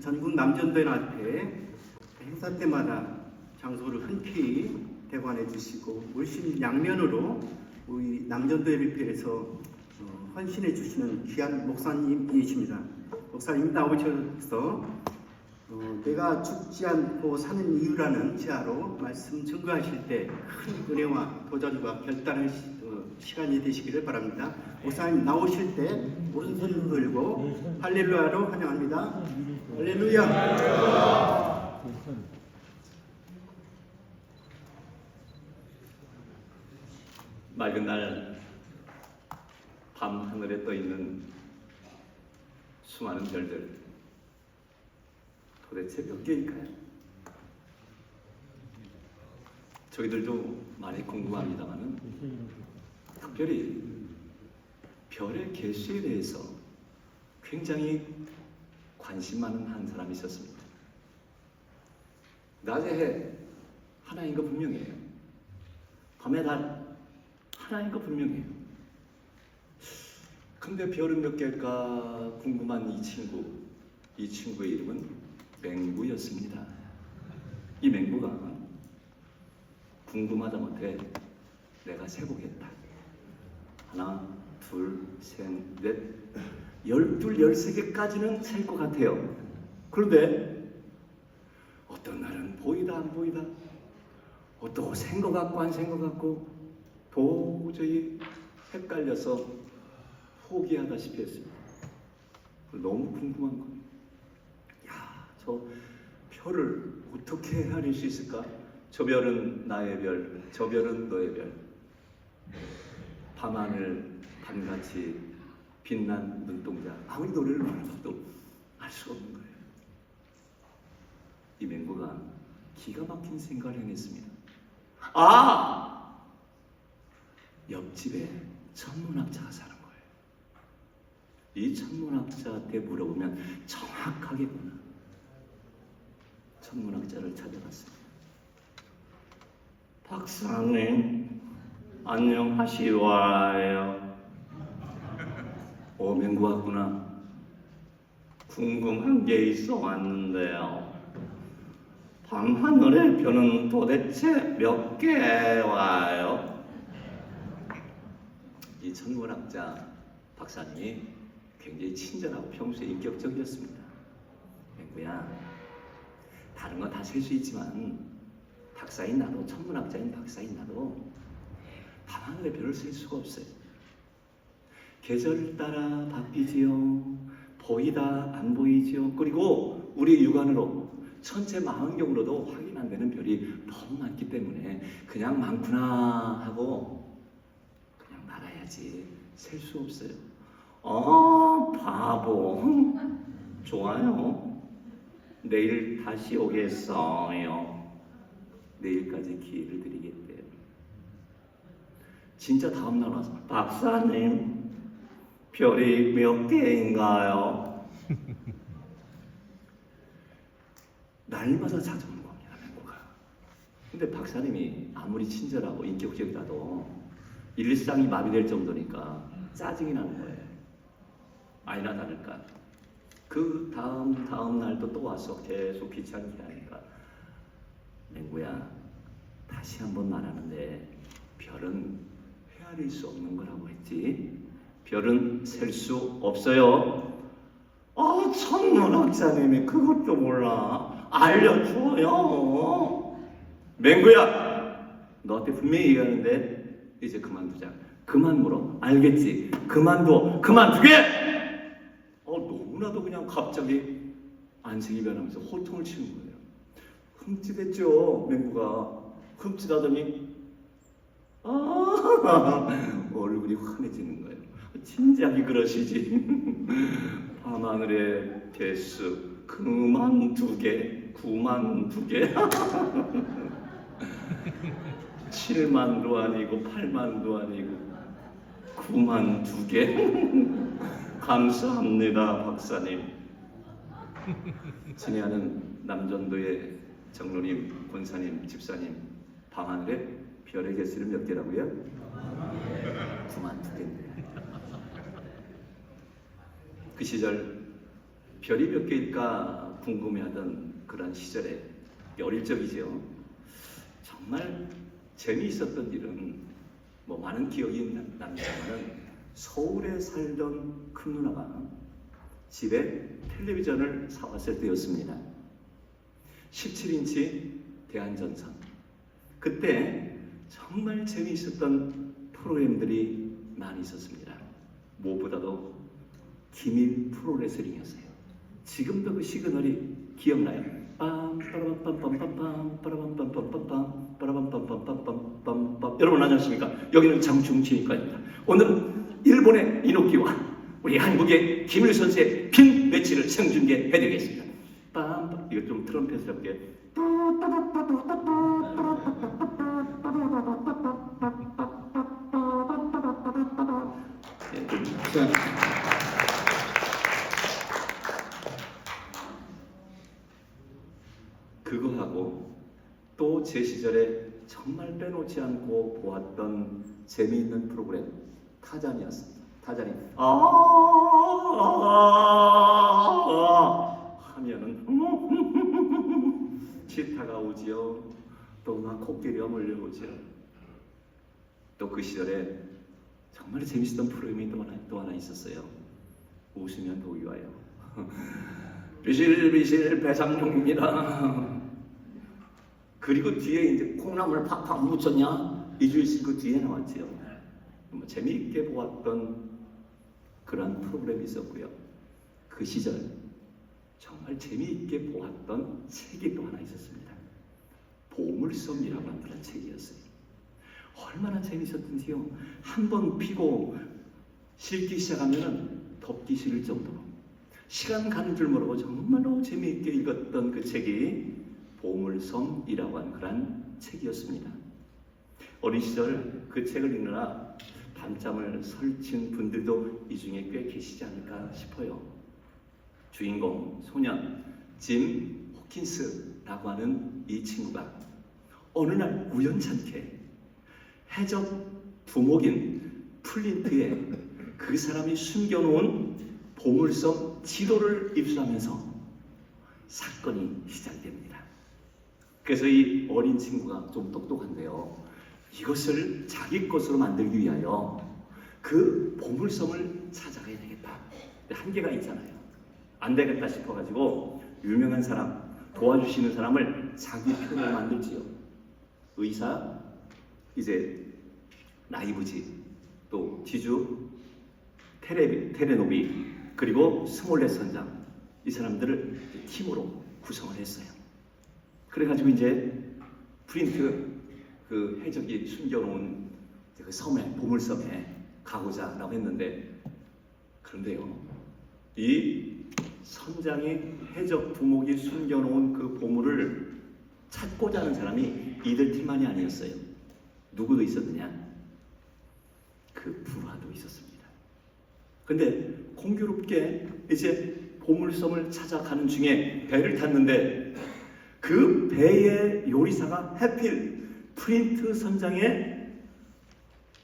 전국 남전도회 앞에 행사 때마다 장소를 흔쾌히 대관해 주시고 물씬 양면으로 우리 남전도회를 위해서 헌신해 주시는 귀한 목사님이십니다. 목사님 나오셔서 내가 죽지 않고 사는 이유라는 지하로 말씀 증거하실 때 큰 은혜와 도전과 결단의 시간이 되시기를 바랍니다. 목사님 나오실 때 오른손을 들고 할렐루야로 환영합니다. 할렐루야. 맑은 날 밤 하늘에 떠 있는 수많은 별들 도대체 몇 개일까요? 저희들도 많이 궁금합니다만은 특별히 별의 개수에 대해서 굉장히 관심 많은 한 사람이 있었습니다. 낮의 해 하나인 거 분명해요. 밤의 달 하나인 거 분명해요. 근데 별은 몇 개일까 궁금한 이 친구의 이름은 맹구였습니다. 이 맹구가 궁금하다 못해 내가 세보겠다. 하나, 둘, 셋, 넷, 12, 13개까지는 셀 것 같아요. 그런데 어떤 날은 보이다 안 보이다, 또 센 것 같고 안 센 것 같고 도저히 헷갈려서 포기하다시피 했습니다. 너무 궁금한 거예요. 야, 저 별을 어떻게 헤아릴 수 있을까? 저 별은 나의 별, 저 별은 너의 별. 밤하늘 밤같이 빛난 눈동자. 아무리 노래를 불러도 알 수 없는 거예요. 이 맹구가 기가 막힌 생각을 해냈습니다. 옆집에 천문학자가 사는 거예요. 이 천문학자한테 물어보면 정확하겠구나. 천문학자를 찾아갔습니다. 박사님, 안녕하시와요. 맹구 왔구나. 궁금한 게 있어 왔는데요. 밤하늘의 별은 도대체 몇 개 와요? 이 천문학자 박사님이 굉장히 친절하고 평소에 인격적이었습니다. 맹구야, 다른 거 다 셀 수 있지만 박사인 나도, 천문학자인 박사인 나도 밤하늘의 별을 셀 수가 없어요. 계절 따라 바뀌지요. 보이다 안 보이지요. 그리고 우리 육안으로 천체 망원경으로도 확인 안 되는 별이 너무 많기 때문에 그냥 많구나 하고 그냥 말아야지 셀 수 없어요. 바보. 좋아요. 내일 다시 오겠어요. 내일까지 기회를 드리겠대요. 진짜 다음날 와서 박사님, 별이 몇 개인가요? 날마다 찾아오는 겁니다, 맹구가. 근데 박사님이 아무리 친절하고 인격적이라도 일상이 마비될 정도니까 짜증이 나는 거예요. 아니나 다를까 그 다음 날도 또 와서 계속 귀찮게 하니까, 맹구야, 다시 한번 말하는데 별은 헤아릴 수 없는 거라고 했지? 별은 셀 수 없어요. 천문학자님이 그것도 몰라. 알려줘요. 맹구야, 너한테 분명히 얘기하는데 이제 그만두자. 그만 물어. 알겠지? 그만둬. 그만두게! 너무나도 그냥 갑자기 안색이 변하면서 호통을 치는 거예요. 흠칫했죠, 맹구가. 흠칫하더니 얼굴이 환해지는 거예요. 진작에 그러시지. 밤하늘의 개수 92개, 92개. 7만도 아니고 8만도 아니고 92개. 감사합니다, 박사님. 친애하는 남전도의 장로님, 권사님, 집사님, 밤하늘에 별의 개수는 몇 개라고요? 92개인데. 그 시절 별이 몇 개일까 제가 궁금해하던 그런 시절에 어릴 적이죠. 정말 재미있었던 일은 뭐 많은 기억이 납니다만은 서울에 살던 큰 누나가 집에 텔레비전을 사왔을 때였습니다. 17인치 대한전선. 그때 정말 재미있었던 프로그램들이 많이 있었습니다. 무엇보다도 기밀 프로레슬링이었어요. 지금도 그 시그널이 기억나요. 빰빠라밤빰빰빰빰 빠라밤빰빰빰빰 빠라밤빰빰빰빰빰. 여러분 안녕하십니까? 여기는 장충치니까입니다. 오늘은 일본의 이노키와 우리 한국의 김일 선수의 핀 매치를 생중계해드리겠습니다. 빰빰. 이거 좀 트럼펫을 해볼게요. 예, 좀 그거하고 또 제 시절에 정말 빼놓지 않고 보았던 재미있는 프로그램 타잔이었습니다. 타잔이 하면은 치타가 오지요. 또 막 코끼리가 몰려오지요. 또 그 시절에 정말 재밌었던 프로그램이 또 하나 있었어요. 웃으면 독이 와요. 비실비실 배상용입니다. 그리고 뒤에 이제 콩나물 팍팍 묻혔냐? 이주일 그 뒤에 나왔지요. 뭐 재미있게 보았던 그런 프로그램이 있었고요. 그 시절 정말 재미있게 보았던 책이 또 하나 있었습니다. 보물섬이라고 하는 그런 책이었어요. 얼마나 재밌었던지요. 한 번 피고 싣기 시작하면은 덮기 싫을 정도로 시간 가는 줄 모르고 정말로 재미있게 읽었던 그 책이 보물섬이라고 하는 그런 책이었습니다. 어린 시절 그 책을 읽느라 밤잠을 설친 분들도 이 중에 꽤 계시지 않을까 싶어요. 주인공 소년 짐 호킨스라고 하는 이 친구가 어느 날 우연찮게 해적 두목인 플린트에 그 사람이 숨겨놓은 보물섬 지도를 입수하면서 사건이 시작됩니다. 그래서 이 어린 친구가 좀 똑똑한데요. 이것을 자기 것으로 만들기 위하여 그 보물섬을 찾아가야 되겠다. 한계가 있잖아요. 안 되겠다 싶어가지고 유명한 사람, 도와주시는 사람을 자기 편으로 만들지요. 의사, 이제 라이브지, 또 지주, 테레노비, 그리고 스몰렛 선장, 이 사람들을 팀으로 구성을 했어요. 그래가지고 이제 프린트 그 해적이 숨겨놓은 그 섬에, 보물섬에 가고자라고 했는데, 그런데요, 이 선장이 해적 두목이 숨겨놓은 그 보물을 찾고자 하는 사람이 이들 팀만이 아니었어요. 누구도 있었느냐? 그 불화도 있었습니다. 근데 공교롭게 이제 보물섬을 찾아가는 중에 배를 탔는데 그 배의 요리사가 해필 프린트 선장의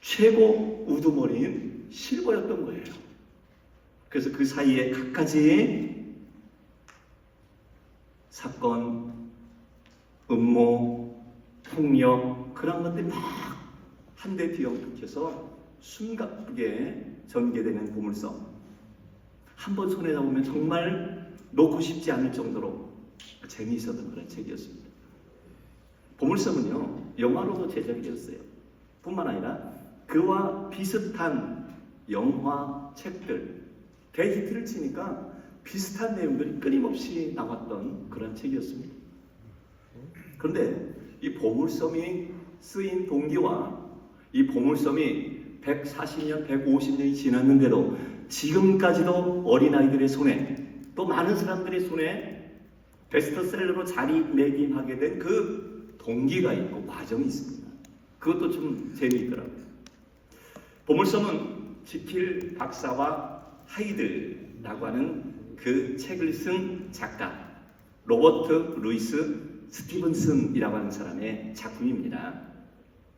최고 우두머리인 실버였던 거예요. 그래서 그 사이에 갖가지 사건, 음모, 폭력 그런 것들이 막 한 대 뒤엉켜서 숨가쁘게 전개되는 보물섬. 한번 손에 잡으면 정말 놓고 싶지 않을 정도로 재미있었던 그런 책이었습니다. 보물섬은요, 영화로도 제작이 되었어요. 뿐만 아니라 그와 비슷한 영화, 책들, 대히트를 치니까 비슷한 내용들이 끊임없이 나왔던 그런 책이었습니다. 그런데 이 보물섬이 쓰인 동기와 이 보물섬이 140년, 150년이 지났는데도 지금까지도 어린아이들의 손에 또 많은 사람들의 손에 베스트셀러로 자리매김하게 된 그 동기가 있고 과정이 있습니다. 그것도 좀 재미있더라고요. 보물섬은 지킬 박사와 하이드라고 하는 그 책을 쓴 작가 로버트 루이스 스티븐슨이라고 하는 사람의 작품입니다.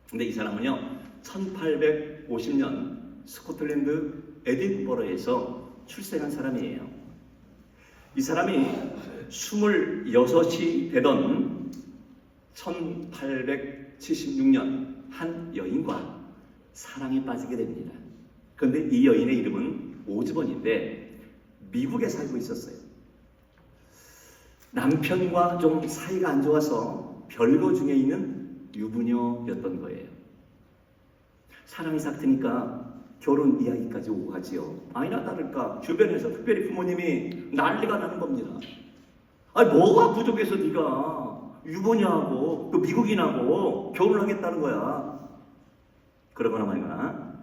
근데 이 사람은요 1850년 스코틀랜드 에딘버러에서 출생한 사람이에요. 이 사람이 26이 되던 1876년 한 여인과 사랑에 빠지게 됩니다. 그런데 이 여인의 이름은 오즈번인데 미국에 살고 있었어요. 남편과 좀 사이가 안 좋아서 별거 중에 있는 유부녀였던 거예요. 사랑이 삭트니까 결혼 이야기까지 오고 가지요. 아니나 다를까 주변에서 특별히 부모님이 난리가 나는 겁니다. 아니 뭐가 부족해서 네가 유부녀하고 또 미국인하고 결혼하겠다는 거야. 그러거나 말거나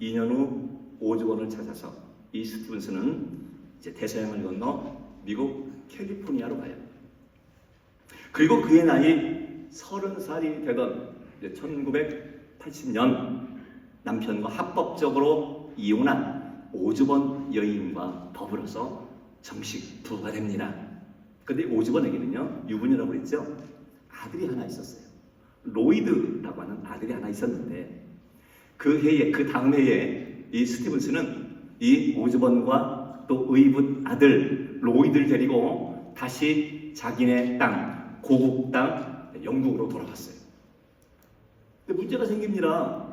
2년 후 오즈번을 찾아서 이 스티븐스는 이제 대서양을 건너 미국 캘리포니아로 가요. 그리고 그의 나이 30살이 되던 1980년 남편과 합법적으로 이혼한 오즈번 여인과 더불어서 정식 부부가 됩니다. 근데 오즈번에게는요, 유부녀라고 그랬죠? 아들이 하나 있었어요. 로이드라고 하는 아들이 하나 있었는데 그 해에, 그 다음 해에 이 스티븐스는 이 오즈번과 또 의붓 아들 로이드를 데리고 다시 자기네 땅, 고국 땅 영국으로 돌아갔어요. 근데 문제가 생깁니다.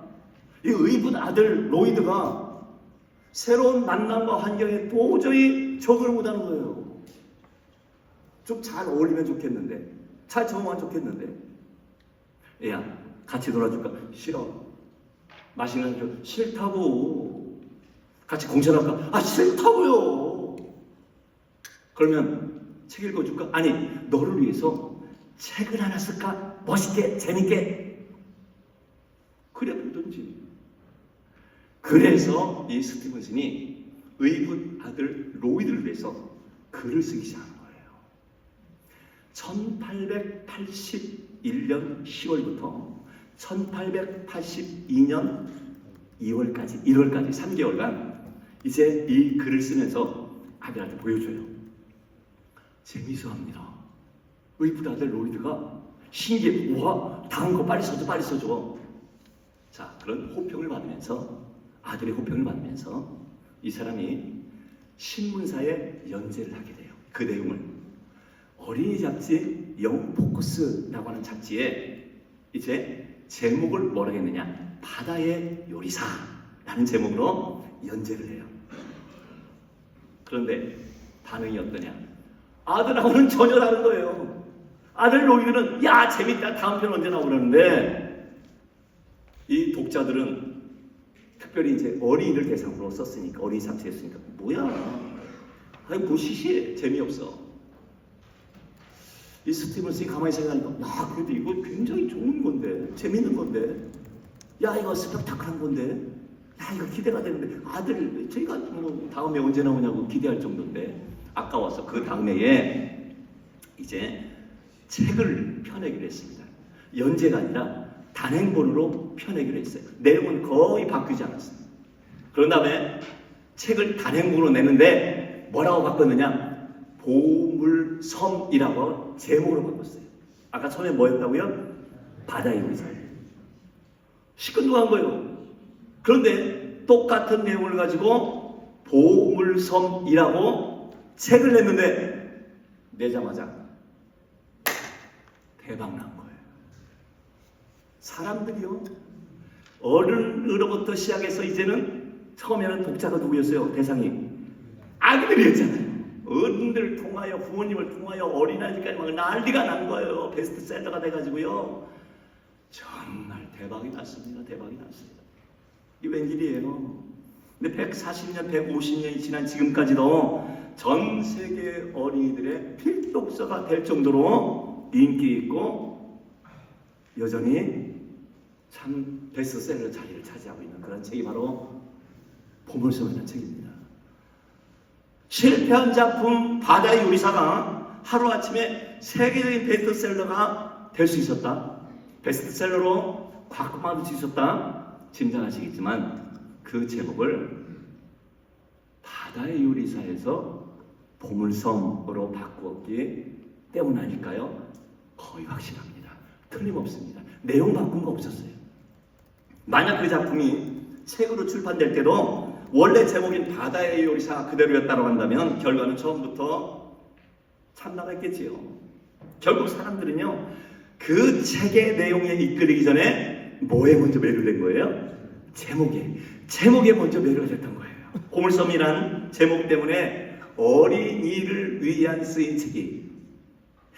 이 의붓 아들 로이드가 새로운 만남과 환경에 도저히 적응을 못하는 거예요. 좀 잘 어울리면 좋겠는데, 잘 적응하면 좋겠는데, 얘야 같이 놀아줄까? 싫어. 맛있는 거 싫다고. 같이 공천할까? 아 싫다고요. 그러면 책 읽어줄까? 아니 너를 위해서 책을 하나 쓸까? 멋있게 재밌게. 그래 보든지. 그래서 이 스티븐슨이 의붓 아들 로이드를 위해서 글을 쓰기 시작한 거예요. 1881년 10월부터 1882년 2월까지 1월까지 3개월간 이제 이 글을 쓰면서 아들한테 보여줘요. 재미있어합니다. 의붓 아들 로이드가 신기해. 우와, 다음 거 빨리 써줘, 빨리 써줘. 자, 그런 호평을 받으면서 아들의 호평을 받으면서 이 사람이 신문사에 연재를 하게 돼요. 그 내용을 어린이 잡지 영 포커스라고 하는 잡지에 이제 제목을 뭐라고 했느냐, 바다의 요리사라는 제목으로 연재를 해요. 그런데 반응이 어떠냐? 아들하고는 전혀 다른 거예요. 아들 로이드는 야 재밌다, 다음 편 언제 나오려는데 이 독자들은 특별히 이제 어린이를 대상으로 썼으니까, 어린이 잡지에 했으니까 뭐야? 아니 뭐 시시해, 재미없어. 이 스티븐슨이 가만히 생각하니까 야 그래도 이거 굉장히 좋은 건데, 재밌는 건데, 야 이거 스펙타클한 건데, 야 이거 기대가 되는데, 아들 저희가 뭐 다음에 언제 나오냐고 기대할 정도인데 아까워서 그 다음 해에 이제 책을 펴내기로 했습니다. 연재가 아니라 단행본으로 펴내기로 했어요. 내용은 거의 바뀌지 않았어요. 그런 다음에 책을 단행본으로 내는데 뭐라고 바꿨느냐? 보물섬이라고 제목으로 바꿨어요. 아까 처음에 뭐였다고요? 바다의 요리사예요. 시큰둥한 거예요. 그런데 똑같은 내용을 가지고 보물섬이라고 책을 냈는데 내자마자 대박 난 거예요. 사람들이요, 어른으로부터 시작해서 이제는 처음에는 독자가 누구였어요? 대상이 아기들이었잖아요. 어른들 통하여, 부모님을 통하여 어린아이까지 막 난리가 난 거예요. 베스트셀러가 돼가지고요. 정말 대박이 났습니다. 대박이 났습니다. 이게 웬일이에요? 근데 140년, 150년이 지난 지금까지도 전 세계 어린이들의 필독서가 될 정도로 인기 있고 여전히 참 베스트셀러 자리를 차지하고 있는 그런 책이 바로 보물섬이라는 책입니다. 실패한 작품 바다의 요리사가 하루아침에 세계적인 베스트셀러가 될 수 있었다. 베스트셀러로 곽광받을 수 있었다. 짐작하시겠지만 그 제목을 바다의 요리사에서 보물섬으로 바꾸었기 때문 아닐까요? 거의 확실합니다. 틀림없습니다. 내용 바꾼 거 없었어요. 만약 그 작품이 책으로 출판될 때도 원래 제목인 바다의 요리사 그대로였다고 한다면 결과는 처음부터 참담했겠지요. 결국 사람들은요, 그 책의 내용에 이끌리기 전에 뭐에 먼저 매료를 된 거예요? 제목에 먼저 매료가 됐던 거예요. 보물섬이라는 제목 때문에 어린이를 위한 쓰인 책이,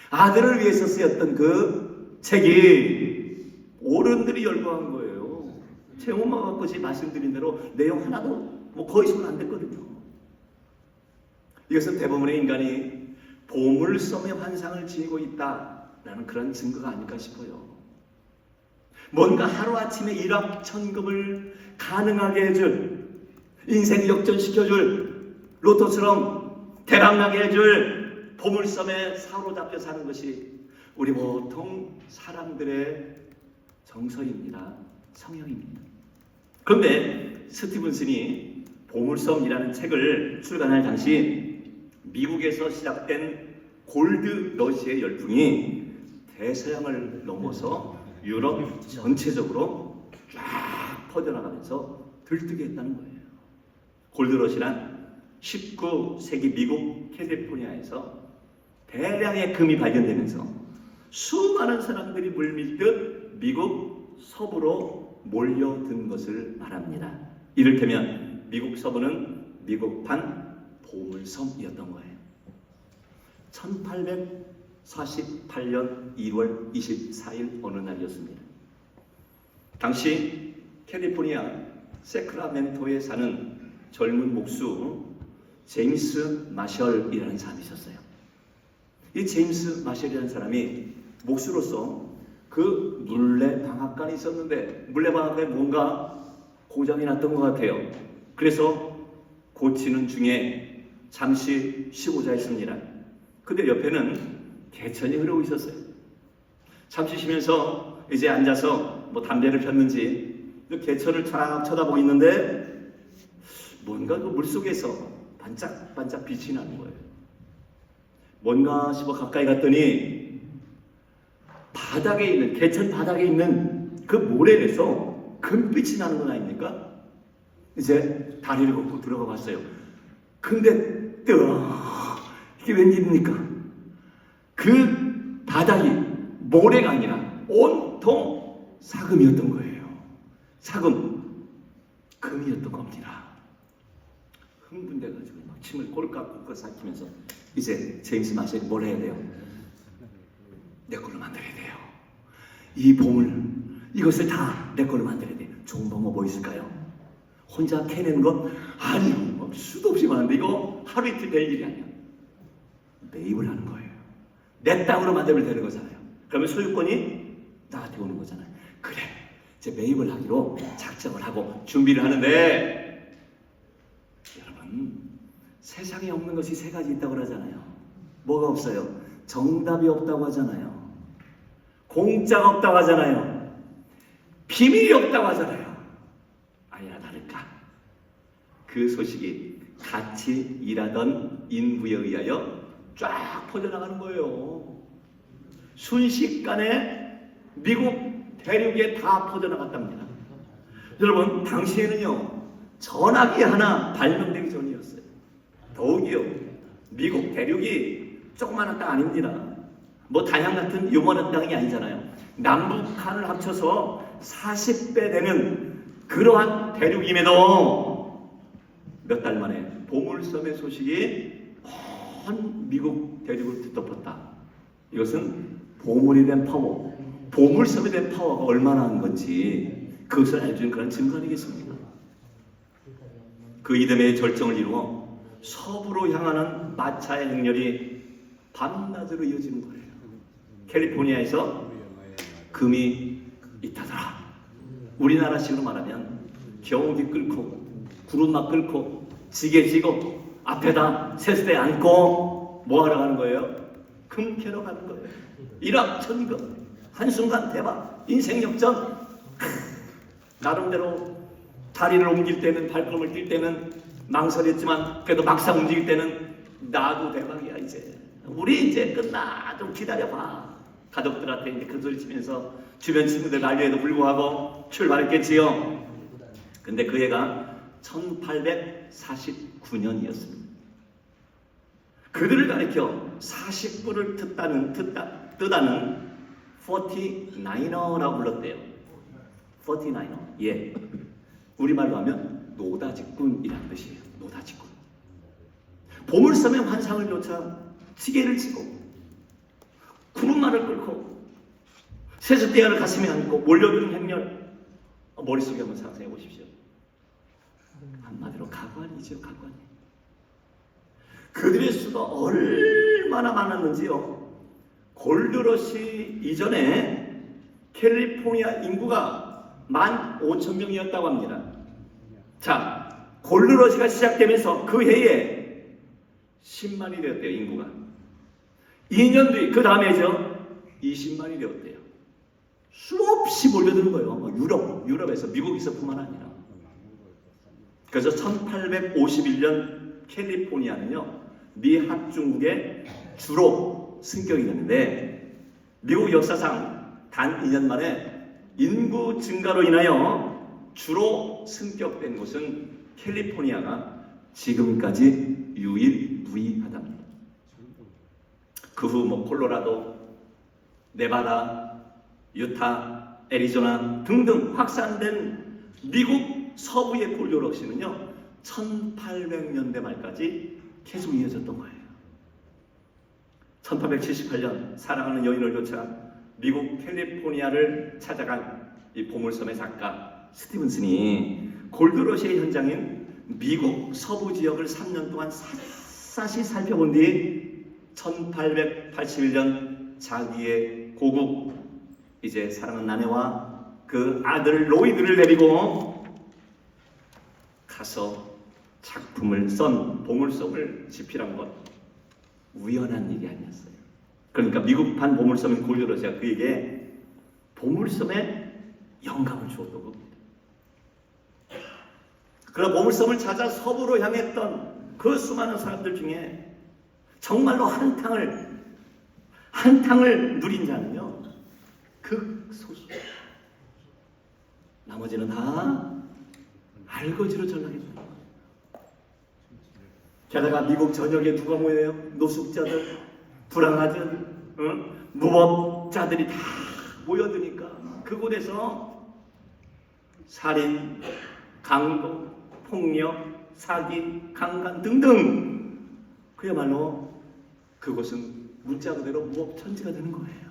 아들을 위해서 쓰였던 그 책이 어른들이 열광한 거예요. 제목만 갖고 지금 말씀드린 대로 내용 하나도 뭐 거의 손 안 댔거든요. 이것은 대부분의 인간이 보물섬의 환상을 지니고 있다라는 그런 증거가 아닐까 싶어요. 뭔가 하루아침에 일확천금을 가능하게 해줄, 인생 역전시켜줄, 로또처럼 대박나게 해줄 보물섬에 사로잡혀 사는 것이 우리 보통 사람들의 정서입니다. 성향입니다. 그런데 스티븐슨이 보물섬이라는 책을 출간할 당시 미국에서 시작된 골드 러시의 열풍이 대서양을 넘어서 유럽 전체적으로 쫙 퍼져나가면서 들뜨게 했다는 거예요. 골드 러시란 19세기 미국 캘리포니아에서 대량의 금이 발견되면서 수많은 사람들이 물밀듯 미국 서부로 몰려든 것을 말합니다. 이를테면 미국 서부는 미국판 보물섬이었던 거예요. 1848년 2월 24일 어느 날이었습니다. 당시 캘리포니아 세크라멘토에 사는 젊은 목수 제임스 마셜이라는 사람이 있었어요. 이 제임스 마셜이라는 사람이 목수로서 그 물레방앗간이 있었는데 물레방앗간에 뭔가 고장이 났던 것 같아요. 그래서 고치는 중에 잠시 쉬고자 했습니다. 근데 옆에는 개천이 흐르고 있었어요. 잠시 쉬면서 이제 앉아서 뭐 담배를 폈는지 개천을 쫙 쳐다보고 있는데 뭔가 그 물속에서 반짝반짝 빛이 나는 거예요. 뭔가 싶어 가까이 갔더니 바닥에 있는, 개천 바닥에 있는 그 모래에서 금빛이 나는 건 아닙니까? 이제 다리를 걷고 들어가 봤어요. 근데 이게 웬일입니까? 그 바닥이 모래가 아니라 온통 사금이었던 거예요. 사금, 금이었던 겁니다. 흥분돼가지고 막 침을 꼴깍꼴깍 삼키면서 이제 제임스 마셜이 뭘 해야 돼요? 내 걸로 만들어야 돼요. 이 보물, 이것을 다 내 걸로 만들어야 돼요. 좋은 방법 뭐 있을까요? 혼자 캐내는 것? 아니요, 뭐 수도 없이 많은데 이거 하루 이틀 될 일이 아니야. 매입을 하는 거예요. 내 땅으로 만들면 되는 거잖아요. 그러면 소유권이 나한테 오는 거잖아요. 그래, 이제 매입을 하기로 작정을 하고 준비를 하는데, 여러분, 세상에 없는 것이 세 가지 있다고 그러잖아요. 뭐가 없어요? 정답이 없다고 하잖아요. 공짜가 없다고 하잖아요. 비밀이 없다고 하잖아요. 아니나 다를까, 그 소식이 같이 일하던 인부에 의하여 쫙 퍼져나가는 거예요. 순식간에 미국 대륙에 다 퍼져나갔답니다. 여러분, 당시에는요, 전화기 하나 발명되기 전이었어요. 더욱이요, 미국 대륙이 조그마한 땅 아닙니다. 뭐 단양 같은 요만한 땅이 아니잖아요. 남북한을 합쳐서 40배 되는 그러한 대륙임에도 몇 달 만에 보물섬의 소식이 온 미국 대륙을 뒤덮었다. 이것은 보물이 된 파워, 보물섬이 된 파워가 얼마나 한 건지 그것을 알려주는 그런 증거 아니겠습니까? 그 이듬해의 절정을 이루어 서부로 향하는 마차의 행렬이 밤낮으로 이어지는 거예요. 캘리포니아에서 금이 있다더라. 우리나라식으로 말하면 경운기 끌고 구름막 끌고 지게 지고 앞에다 세수대 안고 뭐하러 가는 거예요? 금 캐러 가는 거예요. 일확천금, 한순간 대박, 인생 역전. 나름대로 다리를 옮길 때는, 발걸음을 뛸 때는 망설였지만 그래도 막상 움직일 때는 나도 대박이야. 이제 우리 이제 끝나, 좀 기다려봐. 가족들한테 이제 큰 소리 치면서 주변 친구들 난리에도 불구하고 출발했겠지요. 근데 그 애가 1849년이었습니다. 그들을 가리켜 49를 뜨다는 49er라고 불렀대요. 49er. 예. 우리말로 하면 노다지꾼이라는 뜻이에요. 노다지꾼. 보물섬의 환상을 쫓아 지게를 지고 구름말을 끌고 세숫대야를 가슴에 안고 몰려드는 행렬. 머릿속에 한번 상상해 보십시오. 한마디로 가관이죠. 가관. 그들의 수가 얼마나 많았는지요. 골드러시 이전에 캘리포니아 인구가 15,000명이었다고 합니다. 자, 골드러시가 시작되면서 그 해에 10만이 되었대요. 인구가. 2년 뒤 그 다음에죠. 20만이 되었대요. 수없이 몰려드는 거예요. 유럽에서, 미국에서뿐만 아니라. 그래서 1851년 캘리포니아는요, 미 합중국의 주로 승격이 됐는데, 미국 역사상 단 2년 만에 인구 증가로 인하여 주로 승격된 곳은 캘리포니아가 지금까지 유일무이하답니다. 그 후 콜로라도, 네바다, 유타, 애리조나 등등 확산된 미국 서부의 골드러시는요 1800년대 말까지 계속 이어졌던 거예요. 1878년 사랑하는 여인을 쫓아 미국 캘리포니아를 찾아간 이 보물섬의 작가 스티븐슨이 골드러시의 현장인 미국 서부 지역을 3년 동안 샅샅이 살펴본 뒤 1881년 자기의 고국 이제 사랑하는 아내와 그 아들 로이드를 데리고 가서 작품을 썬 보물섬을 집필한 것 우연한 일이 아니었어요. 그러니까 미국판 보물섬인 골드러시가 그에게 보물섬에 영감을 주었던 겁니다. 그런 보물섬을 찾아 서부로 향했던 그 수많은 사람들 중에 정말로 한탕을 누린 자는요 극소수. 나머지는 다 알거지로 전락했다. 게다가 미국 전역에 누가 모여요? 노숙자들, 불황아들, 무법자들이 다 모여드니까 그곳에서 살인, 강도, 폭력, 사기, 강간 등등 그야말로 그곳은 문자 그대로 무법천지가 되는 거예요.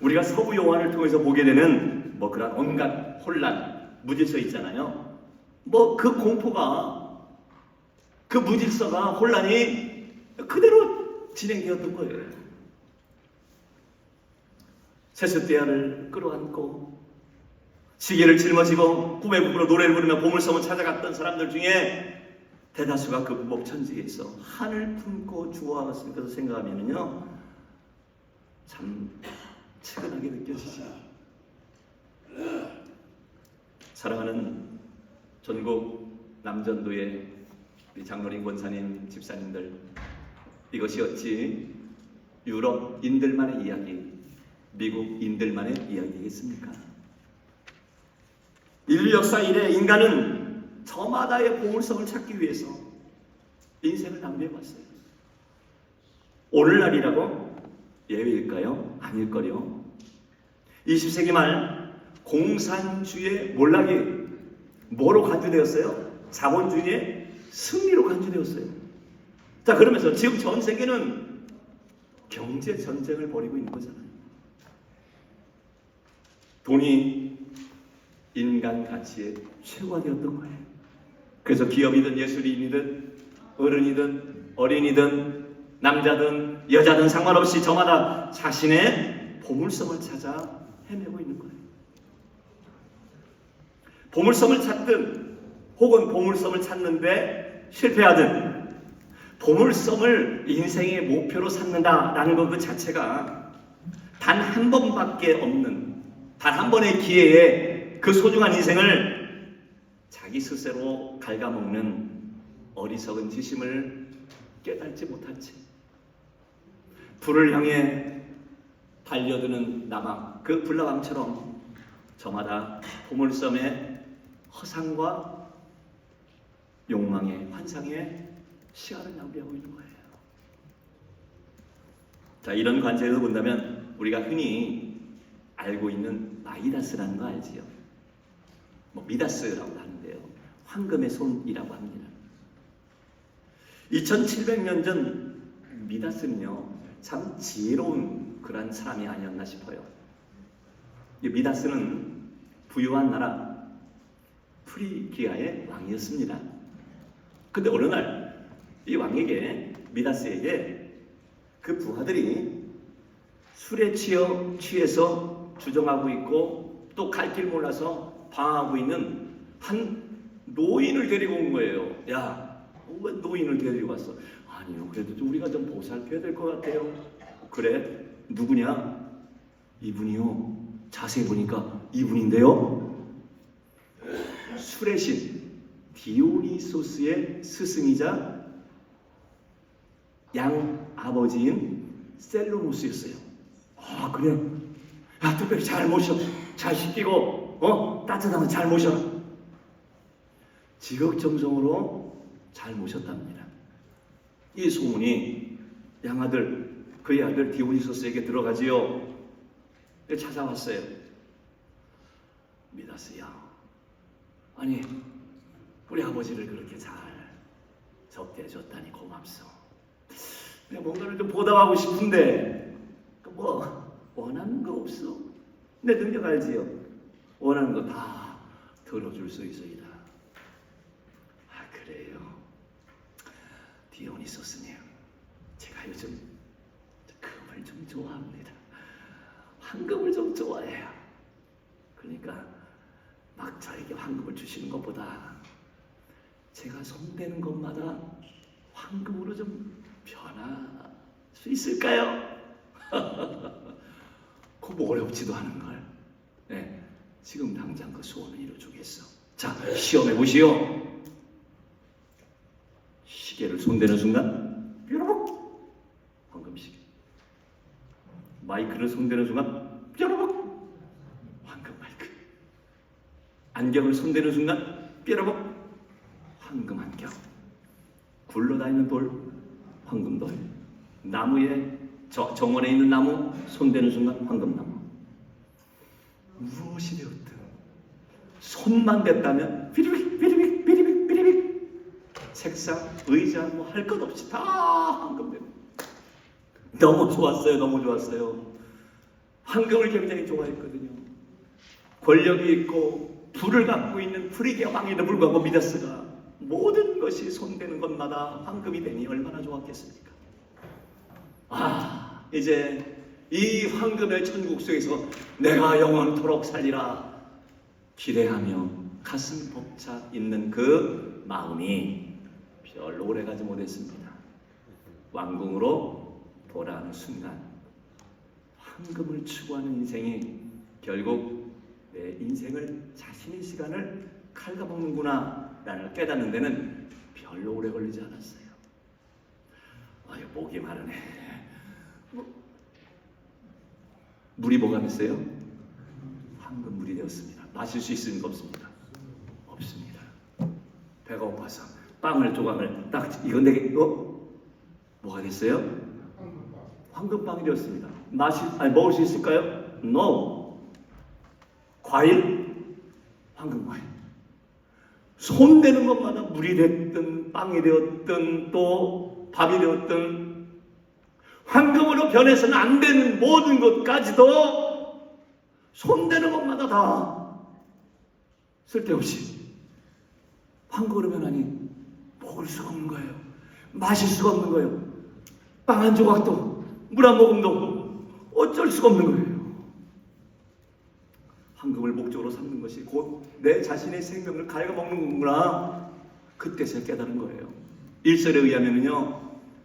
우리가 서부 영화를 통해서 보게 되는 그런 온갖 혼란, 무질서 있잖아요. 그 공포가 그 무질서가 혼란이 그대로 진행되었던 거예요. 세숫대야를 끌어안고 시계를 짊어지고 구매국으로 노래를 부르며 보물섬을 찾아갔던 사람들 중에 대다수가 그 무법천지에 있어 한을 품고 주워왔을 것을 생각하면요 참 측은하게 느껴지죠. 사랑하는 전국 남전도의 우리 장로님, 권사님, 집사님들, 이것이 어찌 유럽인들만의 이야기, 미국인들만의 이야기겠습니까? 인류 역사 이래 인간은 저마다의 보물섬을 찾기 위해서 인생을 낭비해왔어요. 오늘날이라고 예외일까요? 아닐걸요. 20세기 말 공산주의의 몰락이 뭐로 간주되었어요? 자본주의의 승리로 간주되었어요. 자, 그러면서 지금 전 세계는 경제 전쟁을 벌이고 있는 거잖아요. 돈이 인간 가치의 최고가 되었던 거예요. 그래서 기업이든 예술인이든 어른이든 어린이든 남자든 여자든 상관없이 저마다 자신의 보물섬을 찾아 헤매고 있는 거예요. 보물섬을 찾든 혹은 보물섬을 찾는데 실패하든 보물섬을 인생의 목표로 삼는다라는 것 그 자체가 단 한 번밖에 없는 단 한 번의 기회에 그 소중한 인생을 자기 스스로 갉아먹는 어리석은 지심을 깨닫지 못한 채 불을 향해 달려드는 나방, 그 불나방처럼 저마다 보물섬에 허상과 욕망의 환상에 시간을 낭비하고 있는 거예요. 자, 이런 관점에서 본다면 우리가 흔히 알고 있는 마이다스라는 거 알지요? 뭐 미다스라고 하는데요. 황금의 손이라고 합니다. 2700년 전 미다스는요, 참 지혜로운 그런 사람이 아니었나 싶어요. 이 미다스는 부유한 나라 프리기아의 왕이었습니다. 근데 어느 날 이 왕에게, 미다스에게 그 부하들이 술에 취해서 주정하고 있고 또 갈 길 몰라서 방황하고 있는 한 노인을 데리고 온 거예요. 야, 왜 노인을 데리고 왔어? 아니요, 그래도 좀 우리가 좀 보살펴야 될 것 같아요. 그래? 누구냐? 이분이요. 자세히 보니까 이분인데요. 술의 신 디오니소스의 스승이자 양 아버지인 셀로모스였어요. 아, 그래? 야, 특별히 잘 모셔. 잘 씻기고, 따뜻하면 잘 모셔. 지극정성으로 잘 모셨답니다. 이 소문이 양아들, 그의 아들 디오니소스에게 들어가지요. 찾아왔어요. 미다스야, 아니 우리 아버지를 그렇게 잘 접대해줬다니 고맙소. 내가 뭔가를 좀 보답하고 싶은데 뭐 원하는 거 없어? 내 능력 알지요? 원하는 거 다 들어줄 수 있어이다. 아, 그래요? 디오니소스님, 제가 요즘 금을 좀 좋아합니다. 황금을 좀 좋아해요. 그러니까 막 저에게 황금을 주시는 것보다 제가 손대는 것마다 황금으로 좀 변할 수 있을까요? 그거 뭐 어렵지도 않은 걸. 네, 지금 당장 그 소원을 이루어주겠어. 자, 시험해 보시오. 시계를 손대는 순간 뾰로록 황금시계. 마이크를 손대는 순간 뾰로록 황금 마이크. 안경을 손대는 순간 뾰로록 황금 안경. 굴러다니는 돌 황금 돌. 나무에 정원에 있는 나무 손대는 순간 황금나무. 무엇이 되었든 손만 댔다면 비리빅 비리빅 비리빅 비리빅. 책상, 의자 뭐 할 것 없이 다 황금되고. 너무 좋았어요. 너무 좋았어요. 황금을 굉장히 좋아했거든요. 권력이 있고 부를 갖고 있는 프리기아 왕에도 불구하고 미다스가 모든 것이 손대는 것마다 황금이 되니 얼마나 좋았겠습니까? 아, 이제 이 황금의 천국 속에서 내가 영원토록 살리라 기대하며 가슴 벅차 있는 그 마음이 별로 오래가지 못했습니다. 왕궁으로 돌아오는 순간 황금을 추구하는 인생이 결국 내 인생을, 자신의 시간을 갉아먹는구나 라는 깨닫는 데는 별로 오래 걸리지 않았어요. 아유, 목이 마르네. 물이 뭐가 됐어요? 황금물이 되었습니다. 마실 수 있습니까? 없습니까? 없습니다. 배가 고파서 빵을 조각을 딱, 이건 되게 뭐가 됐어요? 황금빵이 되었습니다. 먹을 수 있을까요? No. 과일? 황금과일. 손대는 것마다 물이 됐든 빵이 되었든 또 밥이 되었든 황금으로 변해서는 안 되는 모든 것까지도 손대는 것마다 다 쓸데없이 황금으로 변하니 먹을 수가 없는 거예요. 마실 수가 없는 거예요. 빵 한 조각도 물 한 모금도 어쩔 수가 없는 거예요. 황금을 목적으로 삼는 것이 곧 내 자신의 생명을 갉아먹는 거구나. 그때서 깨달은 거예요. 1절에 의하면요,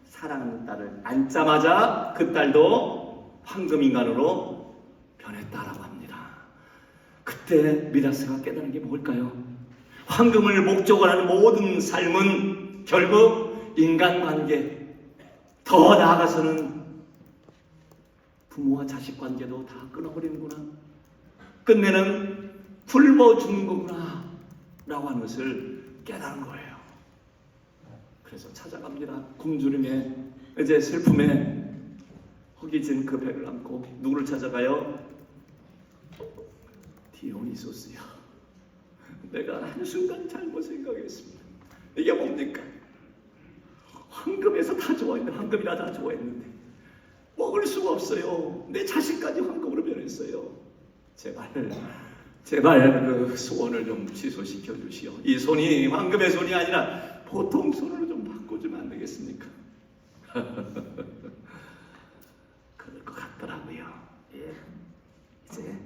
사랑하는 딸을 앉자마자 그 딸도 황금인간으로 변했다라고 합니다. 그때 미다스가 깨달은 게 뭘까요? 황금을 목적으로 하는 모든 삶은 결국 인간관계, 더 나아가서는 부모와 자식 관계도 다 끊어버리는구나. 끝내는 굶어 죽는 거구나. 라고 하는 것을 깨달은 거예요. 그래서 찾아갑니다. 굶주림에 이제 슬픔에 허기진 그 배를 안고 누구를 찾아가요? 디오니소스요. 내가 한순간 잘못 생각했습니다. 이게 뭡니까? 황금에서 다 좋아했는데, 황금이라 다 좋아했는데 먹을 수가 없어요. 내 자식까지 황금으로 변했어요. 제발 그 소원을 좀 취소시켜 주시오. 이 손이 황금의 손이 아니라 보통 손으로 좀 바꿔주면 안 되겠습니까? 그럴 것 같더라고요. 예. 이제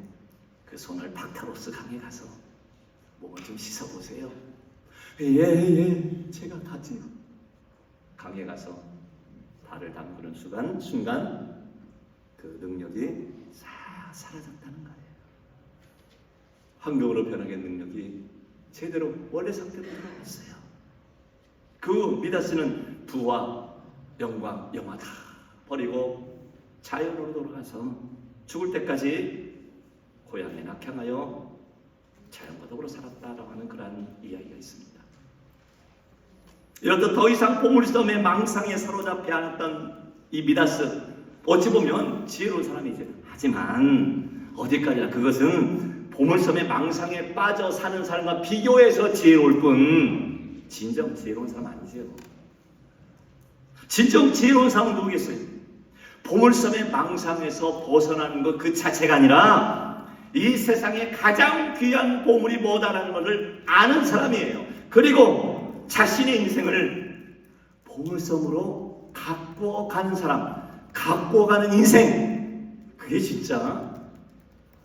그 손을 박타로스 강에 가서 몸을 좀 씻어보세요. 예, 제가 가지요. 강에 가서 발을 담그는 순간 그 능력이 싹 사라졌다는 거예요. 황금으로 변하게 능력이 제대로 원래 상태로 돌아왔어요. 그 미다스는 부와 영광, 영화 다 버리고 자연으로 돌아가서 죽을 때까지 고향에 낙향하여 자연과 더불어 살았다라고 하는 그러한 이야기가 있습니다. 이렇듯 더 이상 보물섬의 망상에 사로잡혀 않았던 이 미다스, 어찌 보면 지혜로운 사람이죠. 하지만 어디까지나 그것은 보물섬의 망상에 빠져 사는 사람과 비교해서 지혜로울 뿐 진정 지혜로운 사람 아니죠. 진정 지혜로운 사람은 누구겠어요? 보물섬의 망상에서 벗어나는 것 그 자체가 아니라 이 세상에 가장 귀한 보물이 뭐다라는 것을 아는 사람이에요. 그리고 자신의 인생을 보물섬으로 갖고 가는 사람, 갖고 가는 인생, 그게 진짜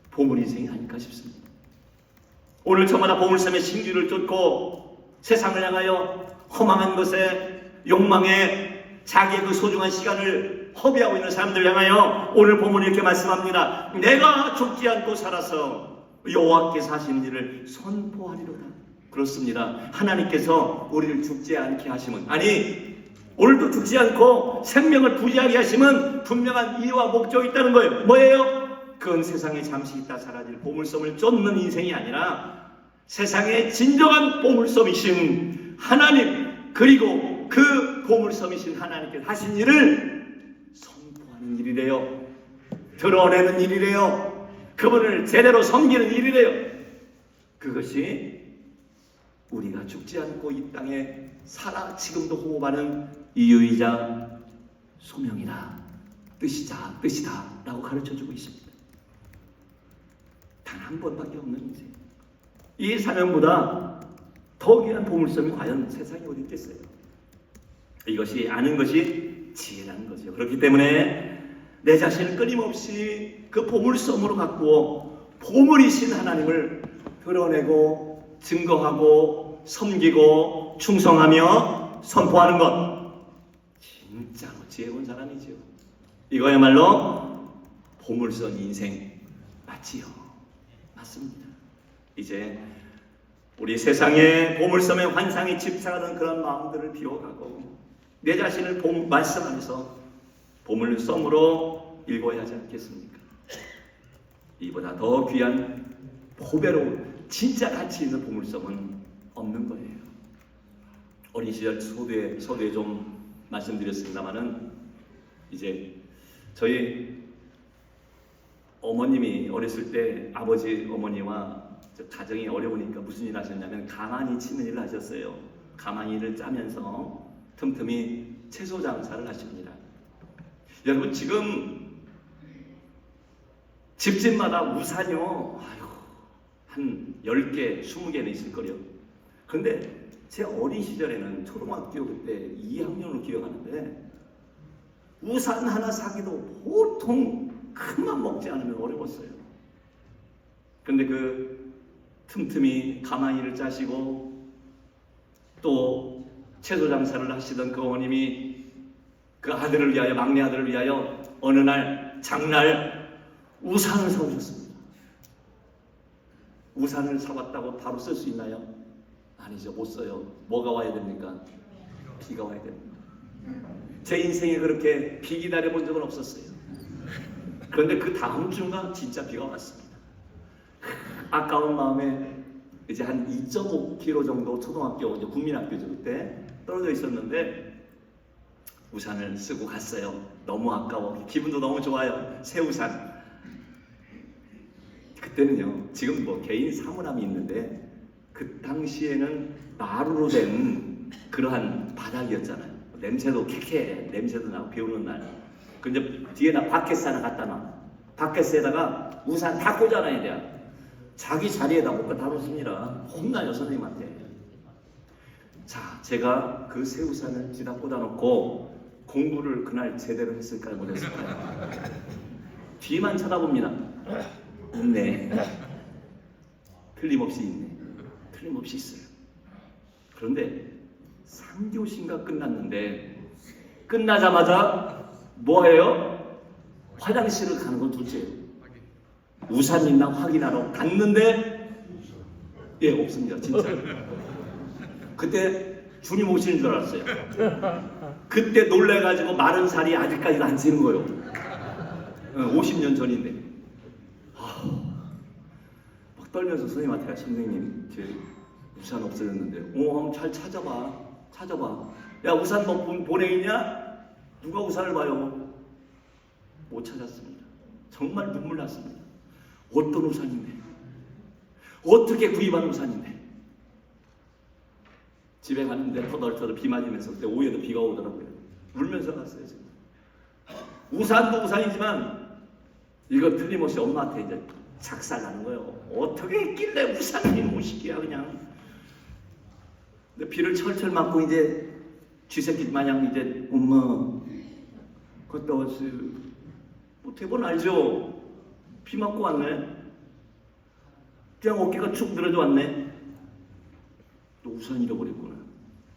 보물 인생이 아닐까 싶습니다. 오늘 저마다 보물섬의 신기를 쫓고 세상을 향하여 허망한 것에 욕망에 자기의 그 소중한 시간을 허비하고 있는 사람들 향하여 오늘 본문이 이렇게 말씀합니다. 내가 죽지 않고 살아서 여호와께서 하시는 일을 선포하리로다. 그렇습니다. 하나님께서 우리를 죽지 않게 하심은, 아니 오늘도 죽지 않고 생명을 부지하게 하심은 분명한 이유와 목적이 있다는 거예요. 뭐예요? 그건 세상에 잠시 있다 사라질 보물섬을 쫓는 인생이 아니라 세상의 진정한 보물섬이신 하나님, 그리고 그 보물섬이신 하나님께서 하신 일을 선포하는 일이래요. 드러내는 일이래요. 그분을 제대로 섬기는 일이래요. 그것이 우리가 죽지 않고 이 땅에 살아 지금도 호흡하는 이유이자 소명이다, 뜻이다 라고 가르쳐주고 있습니다. 단 한 번밖에 없는 인생, 이 사명보다 더 귀한 보물섬이 과연 세상에 어디 있겠어요? 이것이 아는 것이 지혜라는 거죠. 그렇기 때문에 내 자신을 끊임없이 그 보물섬으로 갖고 보물이신 하나님을 드러내고 증거하고 섬기고 충성하며 선포하는 것, 진짜로 지혜로운 사람이지요. 이거야말로 보물섬 인생 맞지요? 맞습니다. 이제 우리 세상의 보물섬의 환상에 집착하는 그런 마음들을 비워가고 내 자신을 말씀 안에서 보물섬으로 일궈야 하지 않겠습니까? 이보다 더 귀한 보배로 진짜 가치 있는 보물섬은 없는 거예요. 어린 시절 서두에 좀 말씀드렸습니다만은 이제 저희 어머님이 어렸을 때 아버지 어머니와 가정이 어려우니까 무슨 일 하셨냐면 가만히 치는 일을 하셨어요. 가만히를 짜면서 틈틈이 채소 장사를 하십니다. 여러분 지금 집집마다 우산이요, 한 10개, 20개는 있을 거예요. 근데 제 어린 시절에는 초등학교 그때 2학년으로 기억하는데 우산 하나 사기도 보통 큰맘 먹지 않으면 어려웠어요. 근데 그 틈틈이 가만히를 짜시고 또 채소 장사를 하시던 그 어머님이 그 아들을 위하여, 막내 아들을 위하여 어느 날 장날 우산을 사오셨습니다. 우산을 사왔다고 바로 쓸 수 있나요? 아니죠, 못 써요. 뭐가 와야 됩니까? 비가 와야 됩니다. 제 인생에 그렇게 비 기다려 본 적은 없었어요. 그런데 그 다음 주가 진짜 비가 왔습니다. 아까운 마음에 이제 한 2.5km 정도 초등학교 이제 국민학교죠 그때 떨어져 있었는데 우산을 쓰고 갔어요. 너무 아까워. 기분도 너무 좋아요. 새 우산. 그때는요. 지금 뭐 개인 사물함이 있는데 그 당시에는 나루로 된 그러한 바닥이었잖아요. 냄새도 쾌쾌해. 냄새도 나고 비 오는 날. 근데 뒤에다 바켓스 하나 갖다 놔. 바켓스에다가 우산 다 꽂아놔야 돼요. 자기 자리에다 못 다 놓습니다. 혼나요 선생님한테. 자, 제가 그 새 우산을 뒤다 꽂아놓고 공부를 그날 제대로 했을까요? 못했을까요? 뒤만 쳐다봅니다. 있네. 틀림없이 있네. 틀림없이 있어요. 그런데 3교시인가 끝났는데 끝나자마자 뭐예요? 화장실을 가는 건 둘째예요. 우산 있나 확인하러 갔는데 예 없습니다 진짜. 그때 주님 오시는 줄 알았어요. 그때 놀래가지고 마른 살이 아직까지도 안 새는 거예요. 50년 전인데 막 떨면서 선생님한테 선생님 제 우산 없어졌는데 한번 잘 찾아봐. 야 우산 너 본에 있냐? 누가 우산을 봐요? 못 찾았습니다. 정말 눈물 났습니다. 어떤 우산인데? 어떻게 구입한 우산인데? 집에 갔는데 터덜터덜 비 맞으면서 그때 오후에도 비가 오더라고요. 울면서 갔어요. 제가. 우산도 우산이지만 이거 틀림없이 엄마한테 이제 작살나는 거예요. 어떻게 했길래 우산이 못시키야 그냥. 근데 비를 철철 맞고 이제 쥐새끼 마냥 이제 엄마 갔다 왔어요. 뭐 대본 알죠? 비 맞고 왔네. 그냥 어깨가 축 늘어져 왔네. 또 우산 잃어버렸구나.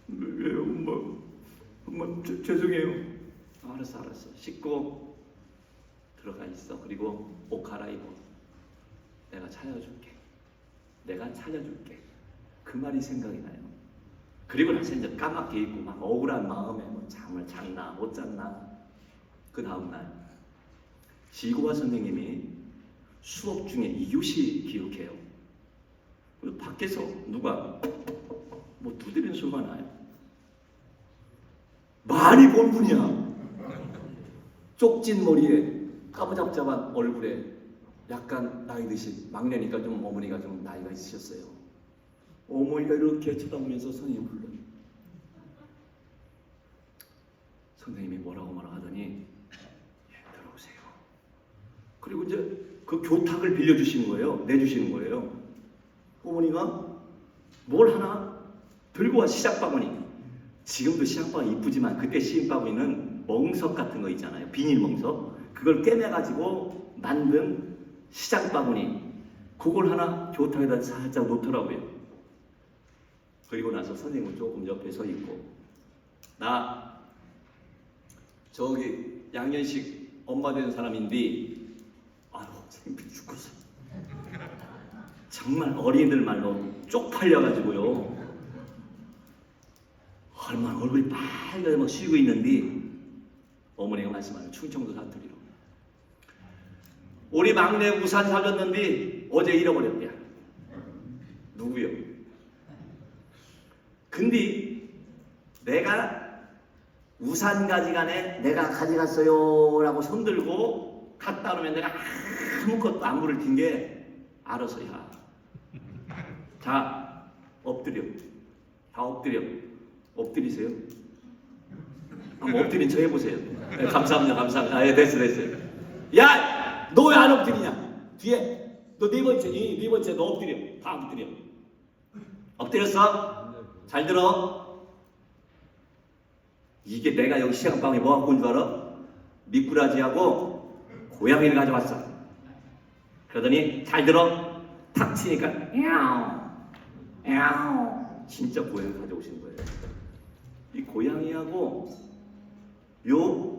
왜 엄마 죄송해요. 알았어. 씻고 들어가 있어. 그리고 옷 갈아입어. 내가 찾아줄게. 그 말이 생각이 나요. 그리고 나서 이제 까맣게 입고 막 억울한 마음에 뭐 잠을 잤나 못 잤나. 그 다음날 지구화 선생님이 수업 중에 2교시 기록해요. 그리고 밖에서 누가 뭐 두드리는 소리가 나요. 많이 본 분이야. 쪽진 머리에 까무잡잡한 얼굴에 약간 나이 드신 막내니까 좀 어머니가 좀 나이가 있으셨어요. 어머니가 이렇게 쳐다보면서 선생님 불러요. 선생님이 뭐라고 하더니 들어오세요. 그리고 이제 그 교탁을 빌려주시는 거예요. 내주시는 거예요. 어머니가 뭘 하나 들고 와. 시작바구니. 지금도 시작바구니 이쁘지만 그때 시작바구니는 멍석 같은 거 있잖아요. 비닐 멍석. 그걸 꿰매가지고 만든 시작바구니. 그걸 하나 교탁에다 살짝 놓더라고요. 그리고 나서 선생님은 조금 옆에 서 있고 나 저기 양현식 엄마 되는 사람인데 아유 선생님 죽겠어. 정말 어린이들 말로 쪽팔려가지고요. 얼마나 얼굴이 빨갛게 막 쉬고 있는데 어머니가 말씀하는 충청도 사투리로 우리 막내 우산 사줬는데 어제 잃어버렸대요. 누구요? 근데 내가 우산 가지간에 내가 가져갔어요 라고 손들고 갔다 오면 내가 아무것도 안무를 띈 게 알아서 야. 자 엎드려. 다 엎드리세요. 한번 엎드린 척 해보세요. 네, 감사합니다. 예, 됐어요. 야, 너 왜 안 엎드리냐? 뒤에 너 네 번째 너 엎드려. 다 엎드려. 엎드렸어? 잘 들어. 이게 내가 여기 시장방에 뭐 갖고 온 줄 알아? 미꾸라지하고 고양이를 가져왔어. 그러더니 잘 들어. 탁 치니까 야옹 진짜 고양이 가져오신 거예요. 이 고양이하고 요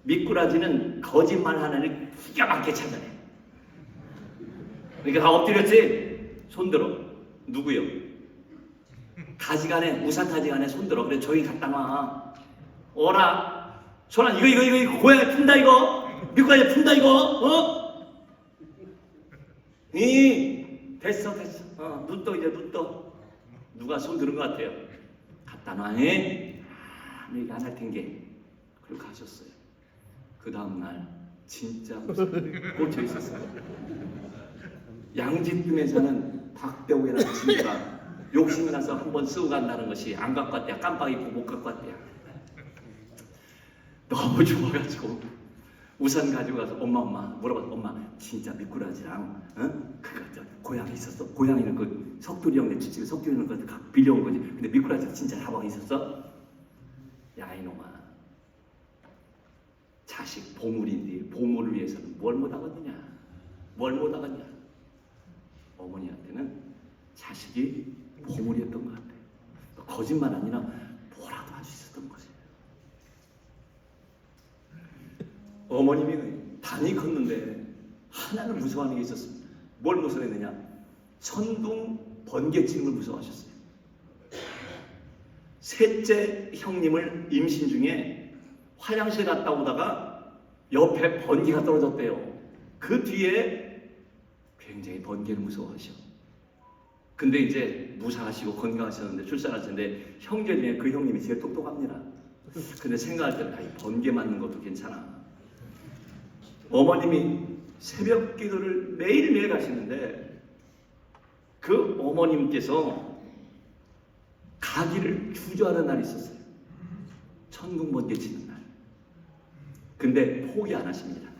미꾸라지는 거짓말 하나를 기가 막히게 찾아내. 그러니까 다 엎드렸지? 손들어. 누구요? 가지간에 우산 가지간에 손들어. 그래 저기 갖다 놔. 어라. 손아 이거 고양이 푼다 이거. 미꾸라지 푼다 이거. 이 됐어. 눈 떠, 이제 눈 떠. 누가 손 드는 것 같아요. 갖다 놔해. 아무 얘기 안 할 텐게. 그리고 가셨어요. 그 다음날 진짜 꽂혀 있었어요. 양지뜸에 사는 박대호라는 친구가 욕심이 나서 한번 쓰고 간다는 것이 안 갖고 왔대요. 깜빡 잊고 못 갖고 왔대요. 너무 좋아가지고 우산 가지고 가서 엄마 물어봤어. 엄마 진짜 미꾸라지랑 그거 고양이 있었어? 고양이는 그 석돌이 형네 집에 석돌이 형네 거 빌려온 거지. 근데 미꾸라지가 진짜 사방에 있었어? 야 이놈아, 자식 보물인데 보물을 위해서는 뭘 못하겠느냐? 뭘 못하겠냐? 어머니한테는 자식이 보물이었던 것 같아요. 거짓말 아니라 뭐라도 할 수 있었던 거지. 어머님이 단이 컸는데 하나를 무서워하는 게 있었습니다. 뭘 무서워했느냐? 천둥 번개치는 걸 무서워하셨어요. 셋째 형님을 임신 중에 화장실 갔다 오다가 옆에 번개가 떨어졌대요. 그 뒤에 굉장히 번개를 무서워하셔. 근데 이제 무사하시고 건강하셨는데 출산하셨는데 형제 중에 그 형님이 제일 똑똑합니다. 근데 생각할 때는 이 번개 맞는 것도 괜찮아. 어머님이 새벽 기도를 매일매일 하시는데 그 어머님께서 가기를 주저하는 날이 있었어요. 천둥 번개 치는 날. 근데 포기 안 하십니다.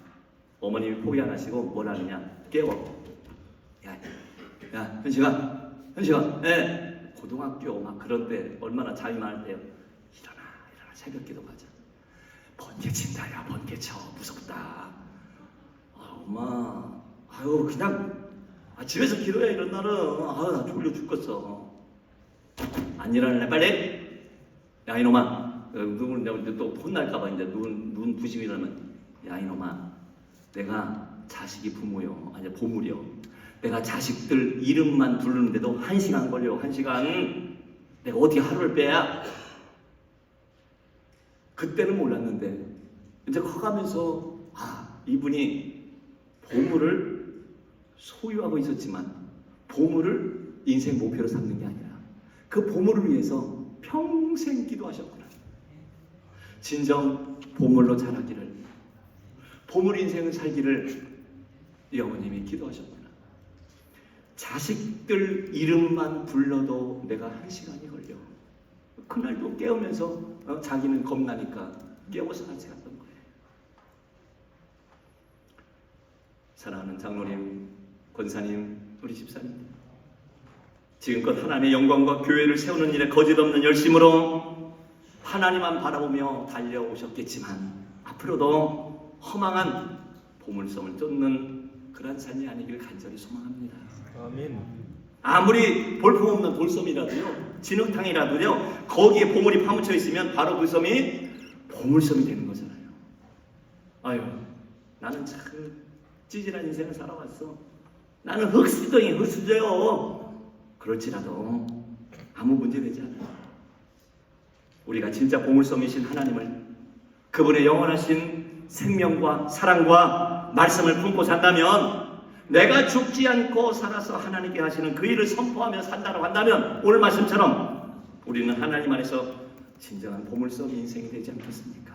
어머님이 포기 안 하시고 뭘 하느냐? 깨워. 야 현식아, 고등학교 막 그런 때 얼마나 잠이 많을 때요. 일어나 새벽 기도 가자. 번개 친다. 야 번개 쳐. 무섭다. 엄마, 그냥 집에서 기도해 이런 날은. 나 졸려 죽겠어. 안 일어날래 빨리? 야 이놈아, 누군 내가 또 혼날까봐 이제 눈 부시고 이러면, 야 이놈아, 내가 자식이 부모요, 아니 보물이요. 내가 자식들 이름만 부르는데도 1시간 걸려. 1시간. 내가 어떻게 하루를 빼야? 그때는 몰랐는데 이제 커가면서 이분이 보물을 소유하고 있었지만 보물을 인생 목표로 삼는 게 아니라 그 보물을 위해서 평생 기도하셨구나. 진정 보물로 자라기를, 보물 인생을 살기를 이 어머님이 기도하셨구나. 자식들 이름만 불러도 내가 1시간이 걸려. 그날도 깨우면서 자기는 겁나니까 깨워서 같이 갔던 거예요. 사랑하는 장로님, 권사님, 우리 집사님, 지금껏 하나님의 영광과 교회를 세우는 일에 거짓없는 열심으로 하나님만 바라보며 달려오셨겠지만 앞으로도 허망한 보물섬을 쫓는 그런 삶이 아니길 간절히 소망합니다. 아멘. 아무리 볼품없는 돌섬이라도요, 진흙탕이라도요, 거기에 보물이 파묻혀 있으면 바로 그 섬이 보물섬이 되는 거잖아요. 아유, 나는 참 찌질한 인생을 살아왔어. 나는 흙수저요. 그렇지라도 아무 문제 되지 않아요. 우리가 진짜 보물섬이신 하나님을, 그분의 영원하신 생명과 사랑과 말씀을 품고 산다면, 내가 죽지 않고 살아서 하나님께 하시는 그 일을 선포하며 산다고 한다면 오늘 말씀처럼 우리는 하나님 안에서 진정한 보물섬 인생이 되지 않겠습니까?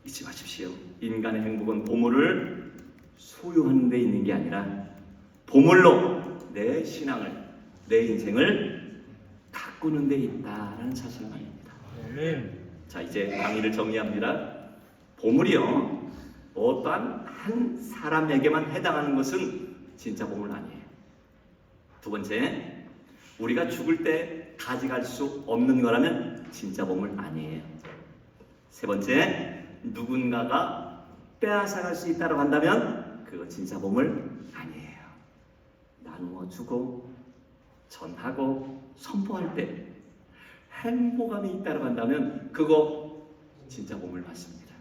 잊지 마십시오. 인간의 행복은 보물을 소유하는 데 있는 게 아니라 보물로 내 신앙을, 내 인생을 가꾸는 데 있다라는 사실을 말입니다. 아멘. 자, 이제 강의를 정리합니다. 보물이요, 어떠한 한 사람에게만 해당하는 것은 진짜 보물 아니에요. 두 번째, 우리가 죽을 때 가져갈 수 없는 거라면 진짜 보물 아니에요. 세 번째, 누군가가 빼앗아갈 수 있다고 한다면 그거 진짜 보물 아니에요. 나누어 주고 전하고 선포할 때 행복감이 있다고 한다면 그거 진짜 보물 맞습니다.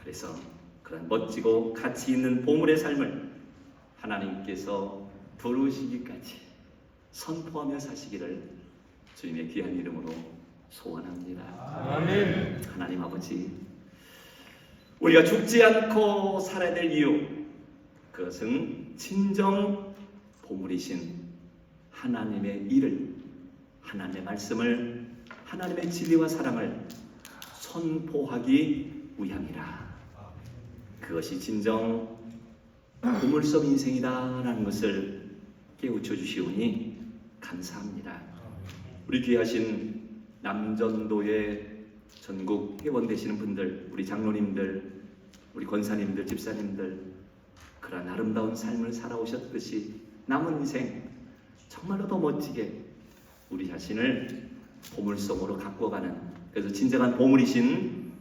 그래서 그런 멋지고 가치 있는 보물의 삶을 하나님께서 부르시기까지 선포하며 사시기를 주님의 귀한 이름으로 소원합니다. 아멘. 하나님 아버지, 우리가 죽지 않고 살아야 될 이유, 그것은 진정 보물이신 하나님의 일을, 하나님의 말씀을, 하나님의 진리와 사랑을 선포하기 위함이라. 그것이 진정 보물섬 인생이다라는 것을 깨우쳐 주시오니 감사합니다. 우리 귀하신 남전도의 전국 회원 되시는 분들, 우리 장로님들, 우리 권사님들, 집사님들, 그런 아름다운 삶을 살아오셨듯이 남은 인생 정말로 더 멋지게 우리 자신을 보물섬으로 갖고 가는, 그래서 진정한 보물이신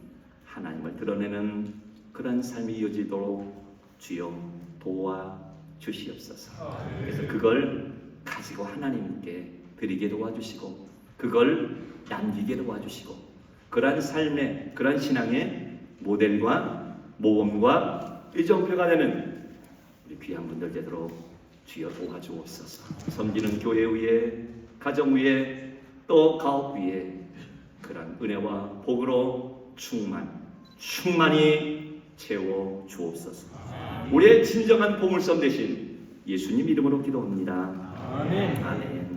하나님을 드러내는 그런 삶이 이어지도록 주여 도와주시옵소서. 그래서 그걸 가지고 하나님께 드리게 도와주시고, 그걸 남기게 도와주시고, 그러한 삶의, 그러한 신앙의 모델과 모범과 일정표가 되는 우리 귀한 분들 되도록 주여 도와주옵소서. 섬기는 교회 위에, 가정 위에, 또 가업 위에 그러한 은혜와 복으로 충만히 채워 주옵소서. 우리의 진정한 보물섬 되신 예수님 이름으로 기도합니다. 아멘. 아멘.